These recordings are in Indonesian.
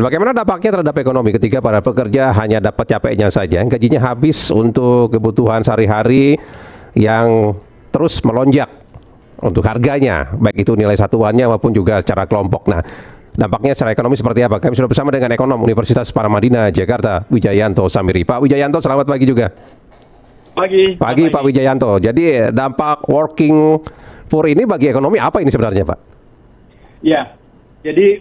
Bagaimana dampaknya terhadap ekonomi ketika para pekerja hanya dapat capeknya saja, gajinya habis untuk kebutuhan sehari-hari yang terus melonjak untuk harganya, baik itu nilai satuannya maupun juga secara kelompok. Nah, dampaknya secara ekonomi seperti apa? Kami sudah bersama dengan ekonom Universitas Paramadina, Jakarta, Wijayanto Samiri. Pak Wijayanto, selamat pagi juga. Pagi, Pak Wijayanto. Jadi dampak working poor ini bagi ekonomi apa ini sebenarnya, Pak? Ya, jadi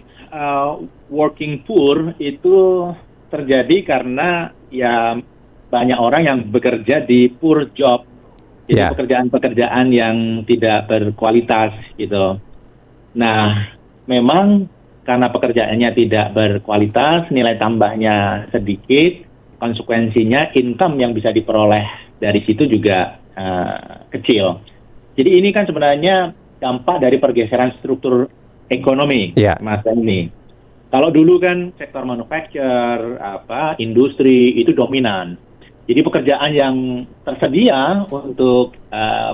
working poor itu terjadi karena ya banyak orang yang bekerja di poor job, jadi pekerjaan-pekerjaan yang tidak berkualitas gitu. Nah, memang karena pekerjaannya tidak berkualitas, nilai tambahnya sedikit, konsekuensinya income yang bisa diperoleh dari situ juga kecil. Jadi ini kan sebenarnya dampak dari pergeseran struktur ekonomi masa ini. Kalau dulu kan sektor manufacture, industri itu dominan. Jadi pekerjaan yang tersedia untuk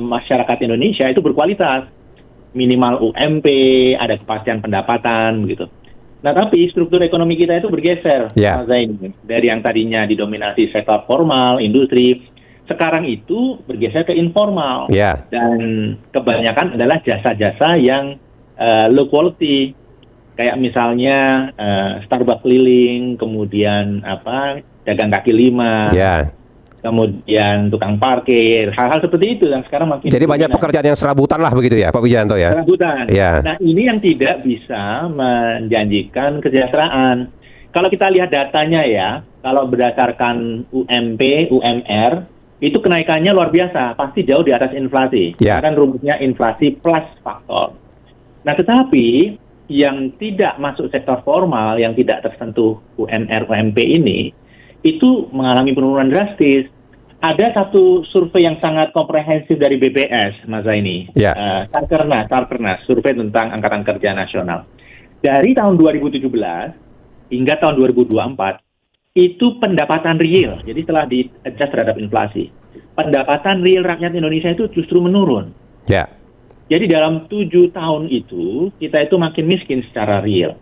masyarakat Indonesia itu berkualitas, minimal UMP, ada kepastian pendapatan gitu. Nah, tapi struktur ekonomi kita itu bergeser masa ini. Dari yang tadinya didominasi sektor formal, industri, sekarang itu bergeser ke informal. Dan kebanyakan adalah jasa-jasa yang low quality, kayak misalnya Starbucks keliling, kemudian dagang kaki lima, kemudian tukang parkir, hal-hal seperti itu yang sekarang makin. Jadi banyak pekerjaan yang serabutan lah begitu ya, Pak Wijayanto ya. Serabutan. Nah, ini yang tidak bisa menjanjikan kesejahteraan. Kalau kita lihat datanya ya, kalau berdasarkan UMP, UMR, itu kenaikannya luar biasa, pasti jauh di atas inflasi. Kan rumusnya inflasi plus faktor. Nah, tetapi yang tidak masuk sektor formal, yang tidak tersentuh UMR, UMP ini, itu mengalami penurunan drastis. Ada satu survei yang sangat komprehensif dari BPS masa ini, Sarkernas, survei tentang Angkatan Kerja Nasional. Dari tahun 2017 hingga tahun 2024, itu pendapatan real, jadi setelah di-adjust terhadap inflasi, pendapatan real rakyat Indonesia itu justru menurun. Jadi dalam 7 tahun itu, kita itu makin miskin secara real.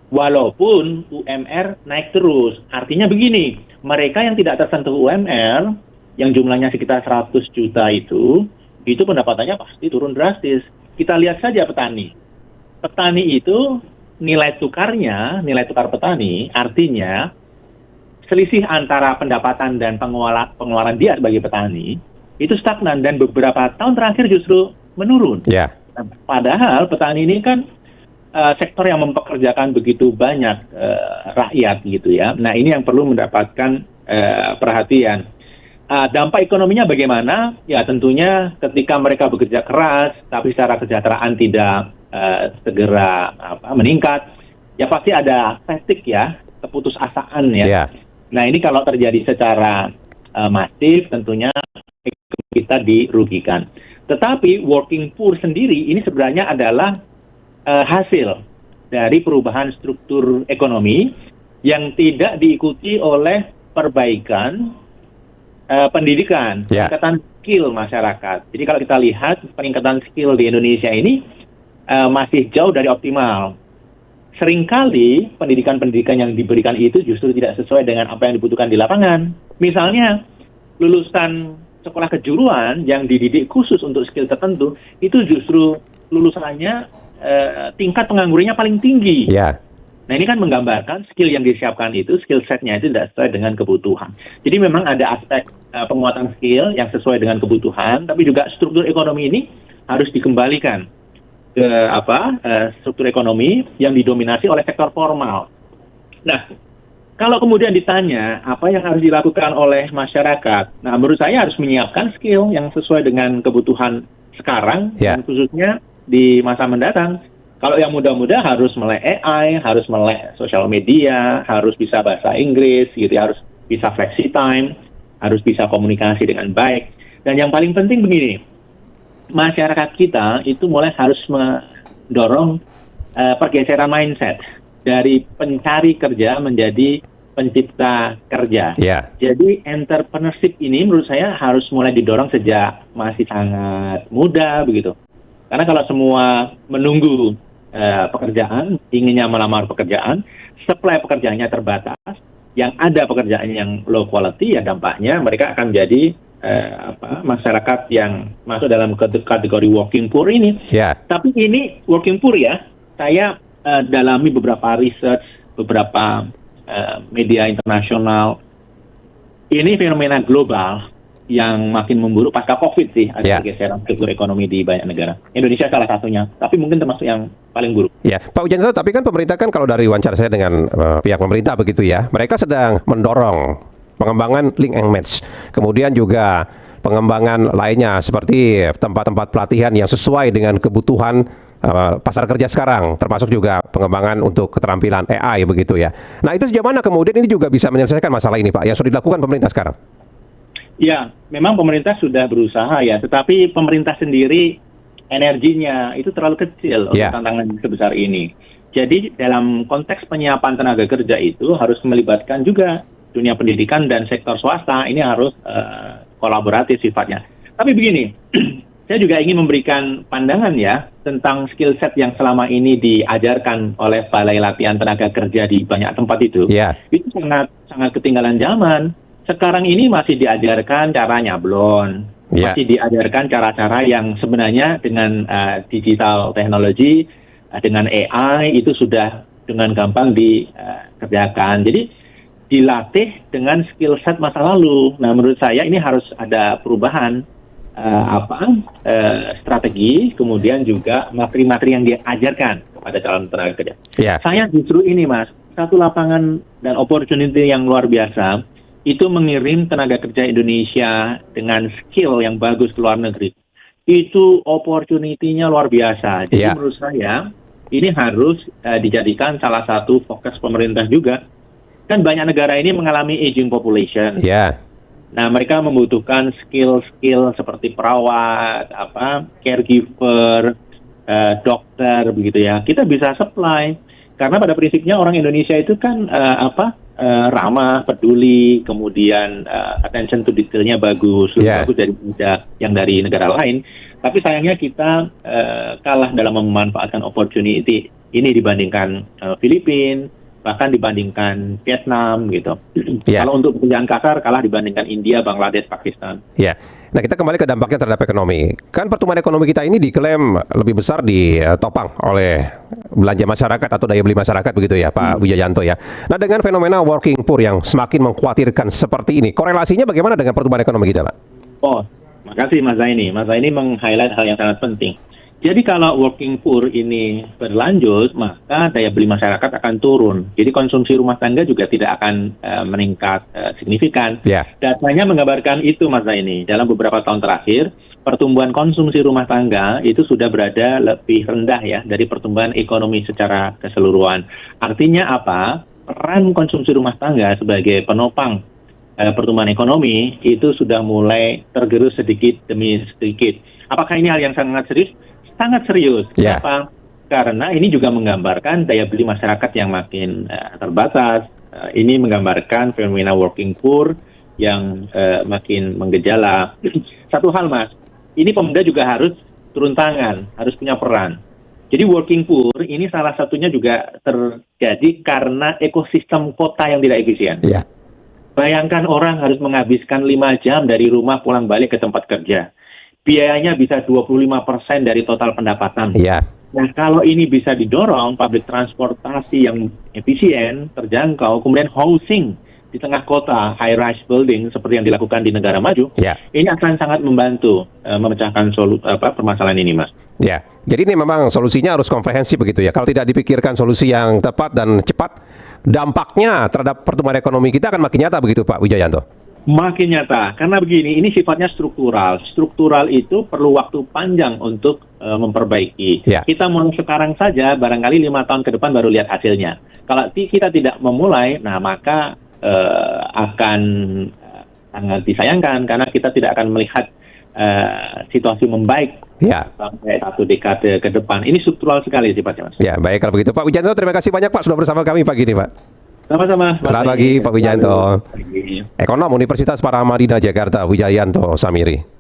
Walaupun UMR naik terus. Artinya begini, mereka yang tidak tersentuh UMR, yang jumlahnya sekitar 100 juta itu pendapatannya pasti turun drastis. Kita lihat saja petani. Petani itu nilai tukar petani, artinya selisih antara pendapatan dan pengeluaran dia sebagai petani, itu stagnan dan beberapa tahun terakhir justru menurun. Padahal petani ini kan sektor yang mempekerjakan begitu banyak rakyat gitu ya. Nah, ini yang perlu mendapatkan perhatian. Dampak ekonominya bagaimana? Ya tentunya ketika mereka bekerja keras, tapi secara kesejahteraan tidak segera meningkat, ya pasti ada fatigue ya, keputusasaan ya. Nah, ini kalau terjadi secara masif, tentunya kita dirugikan. Tetapi working poor sendiri ini sebenarnya adalah hasil dari perubahan struktur ekonomi yang tidak diikuti oleh perbaikan pendidikan, peningkatan skill masyarakat. Jadi kalau kita lihat peningkatan skill di Indonesia ini masih jauh dari optimal. Seringkali pendidikan-pendidikan yang diberikan itu justru tidak sesuai dengan apa yang dibutuhkan di lapangan. Misalnya lulusan sekolah kejuruan yang dididik khusus untuk skill tertentu, itu justru lulusannya tingkat penganggurannya paling tinggi. Nah, ini kan menggambarkan skill yang disiapkan itu, skill setnya itu tidak sesuai dengan kebutuhan. Jadi memang ada aspek penguatan skill yang sesuai dengan kebutuhan, tapi juga struktur ekonomi ini harus dikembalikan ke struktur ekonomi yang didominasi oleh sektor formal. Nah, kalau kemudian ditanya apa yang harus dilakukan oleh masyarakat, nah menurut saya harus menyiapkan skill yang sesuai dengan kebutuhan sekarang dan khususnya di masa mendatang. Kalau yang muda-muda harus melek AI, harus melek sosial media, harus bisa bahasa Inggris, gitu ya, harus bisa flexi time, harus bisa komunikasi dengan baik. Dan yang paling penting begini, masyarakat kita itu mulai harus mendorong pergeseran mindset dari pencari kerja menjadi pencipta kerja. Jadi entrepreneurship ini menurut saya harus mulai didorong sejak masih sangat muda begitu. Karena kalau semua menunggu pekerjaan, inginnya melamar pekerjaan, supply pekerjaannya terbatas, yang ada pekerjaan yang low quality, ya dampaknya mereka akan menjadi masyarakat yang masuk dalam kategori working poor ini. Ya. Tapi ini working poor ya, saya dalami beberapa research, beberapa media internasional. Ini fenomena global yang makin memburuk pasca COVID sih, ada geseran struktur ekonomi di banyak negara. Indonesia salah satunya, tapi mungkin termasuk yang paling buruk. Ya, Pak Wijanto, tapi kan pemerintah kan kalau dari wawancara saya dengan pihak pemerintah begitu ya, mereka sedang mendorong pengembangan link and match, kemudian juga pengembangan lainnya seperti tempat-tempat pelatihan yang sesuai dengan kebutuhan pasar kerja sekarang, termasuk juga pengembangan untuk keterampilan AI begitu ya. Nah, itu sejauh mana kemudian ini juga bisa menyelesaikan masalah ini, Pak, yang sudah dilakukan pemerintah sekarang? Ya, memang pemerintah sudah berusaha ya, tetapi pemerintah sendiri energinya itu terlalu kecil untuk tantangan sebesar ini. Jadi dalam konteks penyiapan tenaga kerja itu harus melibatkan juga dunia pendidikan dan sektor swasta, ini harus kolaboratif sifatnya. Tapi begini, saya juga ingin memberikan pandangan ya tentang skill set yang selama ini diajarkan oleh Balai Latihan Tenaga Kerja di banyak tempat itu. Itu sangat ketinggalan zaman. Sekarang ini masih diajarkan cara nyablon, masih diajarkan cara-cara yang sebenarnya dengan digital teknologi, dengan AI itu sudah dengan gampang dikerjakan. Jadi dilatih dengan skill set masa lalu. Nah, menurut saya ini harus ada perubahan strategi, kemudian juga materi-materi yang diajarkan kepada calon tenaga kerja. Saya justru ini, Mas, satu lapangan dan opportunity yang luar biasa itu mengirim tenaga kerja Indonesia dengan skill yang bagus ke luar negeri. Itu opportunity-nya luar biasa. Jadi menurut saya ini harus dijadikan salah satu fokus pemerintah juga. Kan banyak negara ini mengalami aging population. Nah, mereka membutuhkan skill-skill seperti perawat, caregiver, dokter begitu ya. Kita bisa supply karena pada prinsipnya orang Indonesia itu kan ramah, peduli, kemudian attention to detailnya bagus, lebih bagus dari yang dari negara lain. Tapi sayangnya kita kalah dalam memanfaatkan opportunity ini dibandingkan Filipina, bahkan dibandingkan Vietnam gitu. Kalau untuk pekerjaan kasar kalah dibandingkan India, Bangladesh, Pakistan. Nah, kita kembali ke dampaknya terhadap ekonomi. Kan pertumbuhan ekonomi kita ini diklaim lebih besar ditopang oleh belanja masyarakat atau daya beli masyarakat begitu ya, Pak Wijayanto ya. Nah, dengan fenomena working poor yang semakin mengkhawatirkan seperti ini, korelasinya bagaimana dengan pertumbuhan ekonomi kita, Pak? Oh, makasih Mas Zaini. Mas Zaini meng-highlight hal yang sangat penting. Jadi kalau working poor ini berlanjut, maka daya beli masyarakat akan turun. Jadi konsumsi rumah tangga juga tidak akan meningkat signifikan. Datanya menggambarkan itu, Mas Zaini. Dalam beberapa tahun terakhir, pertumbuhan konsumsi rumah tangga itu sudah berada lebih rendah ya dari pertumbuhan ekonomi secara keseluruhan. Artinya apa? Peran konsumsi rumah tangga sebagai penopang pertumbuhan ekonomi itu sudah mulai tergerus sedikit demi sedikit. Apakah ini hal yang sangat serius? Sangat serius. Kenapa? Karena ini juga menggambarkan daya beli masyarakat yang makin terbatas. Ini menggambarkan fenomena working poor yang makin menggejala. Satu hal, Mas, ini pemerintah juga harus turun tangan, harus punya peran. Jadi working poor ini salah satunya juga terjadi karena ekosistem kota yang tidak efisien. Bayangkan orang harus menghabiskan 5 jam dari rumah pulang balik ke tempat kerja. Biayanya bisa 25% dari total pendapatan. Nah, kalau ini bisa didorong, public transportasi yang efisien, terjangkau, kemudian housing di tengah kota, high-rise building seperti yang dilakukan di negara maju, ini akan sangat membantu memecahkan permasalahan ini, Mas. Jadi ini memang solusinya harus komprehensif begitu ya. Kalau tidak dipikirkan solusi yang tepat dan cepat, dampaknya terhadap pertumbuhan ekonomi kita akan makin nyata begitu, Pak Wijayanto. Makin nyata, karena begini, ini sifatnya struktural. Struktural itu perlu waktu panjang untuk memperbaiki. Kita mulai sekarang saja, barangkali 5 tahun ke depan baru lihat hasilnya. Kalau kita tidak memulai, nah maka akan sangat disayangkan, karena kita tidak akan melihat situasi membaik sampai 1 dekade ke depan. Ini struktural sekali sifatnya, Mas. Baik kalau begitu. Pak Wijayanto, terima kasih banyak Pak sudah bersama kami pagi ini, Pak. Sama-sama. Selamat pagi, Pak Wijayanto. Ekonom Universitas Paramadina Jakarta, Wijayanto Samiri.